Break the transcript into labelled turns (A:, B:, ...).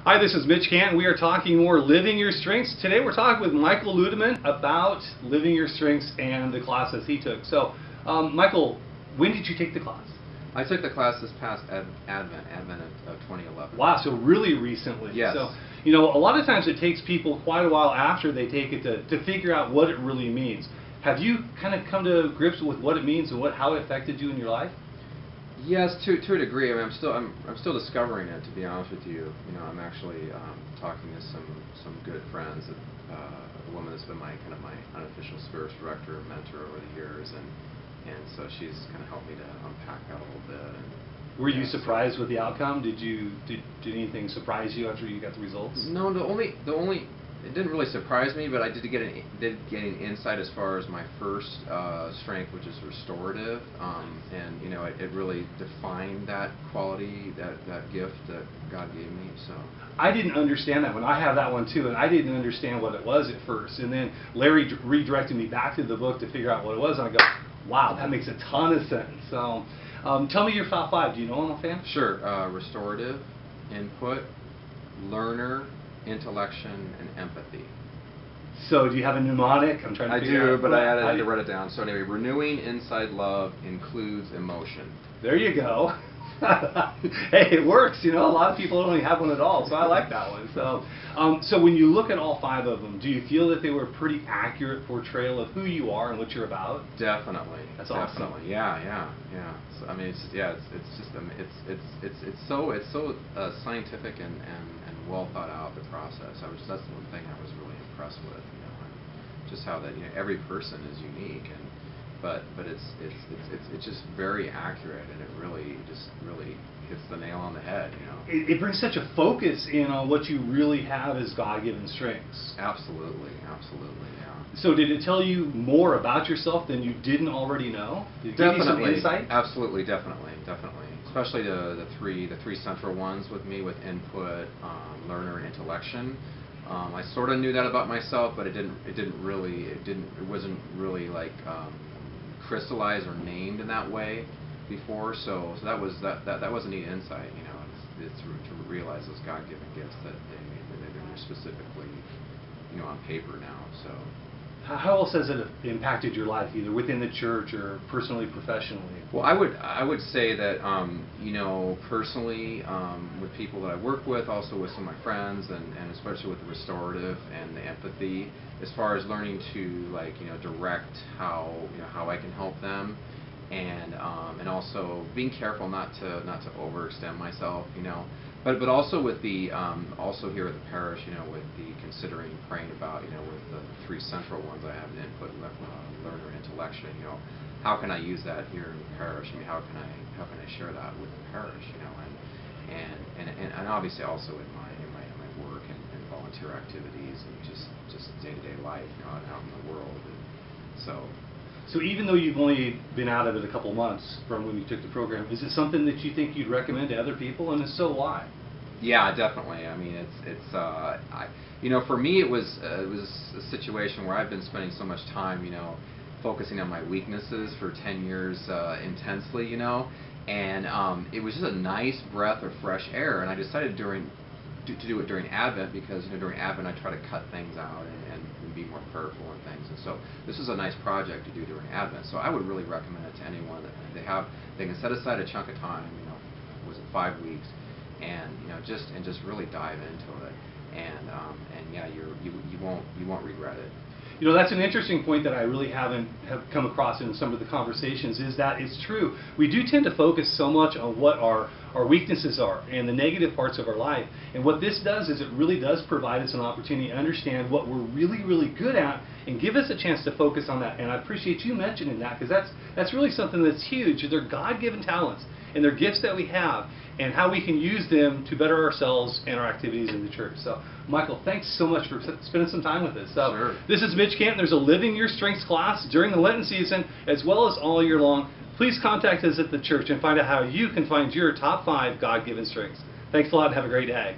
A: Hi, this is Mitch Canton. We are talking more Living Your Strengths. Today we're talking with Michael Ludeman about Living Your Strengths and the classes he took. So, Michael, when did you take the class?
B: I took the class this past Advent of 2011.
A: Wow, so really recently.
B: Yes.
A: So, you know, a lot of times it takes people quite a while after they take it to figure out what it really means. Have you kind of come to grips with what it means and how it affected you in your life?
B: Yes, to a degree. I mean, I'm still discovering it. To be honest with you, I'm actually talking to some good friends. A woman that's been my unofficial spiritual director and mentor over the years, and so she's kind of helped me to unpack that a little bit. And,
A: were you surprised with the outcome? Did anything surprise you after you got the results?
B: No, the only it didn't really surprise me, but I did get an insight as far as my first strength, which is restorative, and it really defined that quality, that gift that God gave me. So
A: I didn't understand that one. I have that one too, and I didn't understand what it was at first. And then Larry redirected me back to the book to figure out what it was, and I go, wow, that makes a ton of sense. So tell me your top five. Do you know them offhand?
B: Sure. Restorative, input, learner, intellection, and empathy.
A: So do you have a mnemonic? I'm trying to figure out.
B: But I had to write it down. So anyway, renewing inside love includes emotion.
A: There you go. Hey, it works. A lot of people don't even have one at all, so I like that one. So when you look at all five of them, do you feel that they were a pretty accurate portrayal of who you are and what you're about?
B: Definitely.
A: That's
B: definitely.
A: awesome.
B: Yeah. So, I mean, it's so scientific and well thought out, the process. That's the one thing I was really impressed with. And just how that every person is unique, but it's just very accurate, and it really hits the nail on the head.
A: It brings such a focus in on what you really have as God-given strengths.
B: Absolutely, yeah.
A: So did it tell you more about yourself than you didn't already know? Did it give you some insight?
B: Absolutely, definitely. Especially the three central ones with me, with input, learner, and intellection. I sort of knew that about myself, but it wasn't really like crystallized or named in that way before. So that was a neat insight. It's to realize those God-given gifts that they're specifically on paper now. So.
A: How else has it impacted your life, either within the church or personally, professionally?
B: Well, I would say that personally, with people that I work with, also with some of my friends, and especially with the restorative and the empathy, as far as learning to direct how I can help them, and also being careful not to overextend myself, But also with the also here at the parish, with the considering praying about, with the three central ones I have, the input, learner, intellection. How can I use that here in the parish? I mean, how can I share that with the parish? And obviously also in my work and volunteer activities and just day-to-day life, out in the world. And
A: So even though you've only been out of it a couple months from when you took the program, is it something that you think you'd recommend to other people, and if so, why?
B: Yeah, definitely. I mean, for me, it was a situation where I've been spending so much time, focusing on my weaknesses for 10 years intensely, and it was just a nice breath of fresh air, and I decided to do it during Advent because during Advent I try to cut things out and be more prayerful and things, and so this is a nice project to do during Advent. So I would really recommend it to anyone that they can set aside a chunk of time, was it 5 weeks, and just really dive into it, and yeah, you won't regret it.
A: That's an interesting point that I really have come across in some of the conversations, is that it's true. We do tend to focus so much on what our weaknesses are and the negative parts of our life. And what this does is it really does provide us an opportunity to understand what we're really, really good at and give us a chance to focus on that. And I appreciate you mentioning that, because that's really something that's huge. They're God-given talents, and they're gifts that we have, and how we can use them to better ourselves and our activities in the church. So, Michael, thanks so much for spending some time with us. So,
B: sure.
A: This is Mitch Canton. There's a Living Your Strengths class during the Lenten season, as well as all year long. Please contact us at the church and find out how you can find your top 5 God-given strengths. Thanks a lot and have a great day.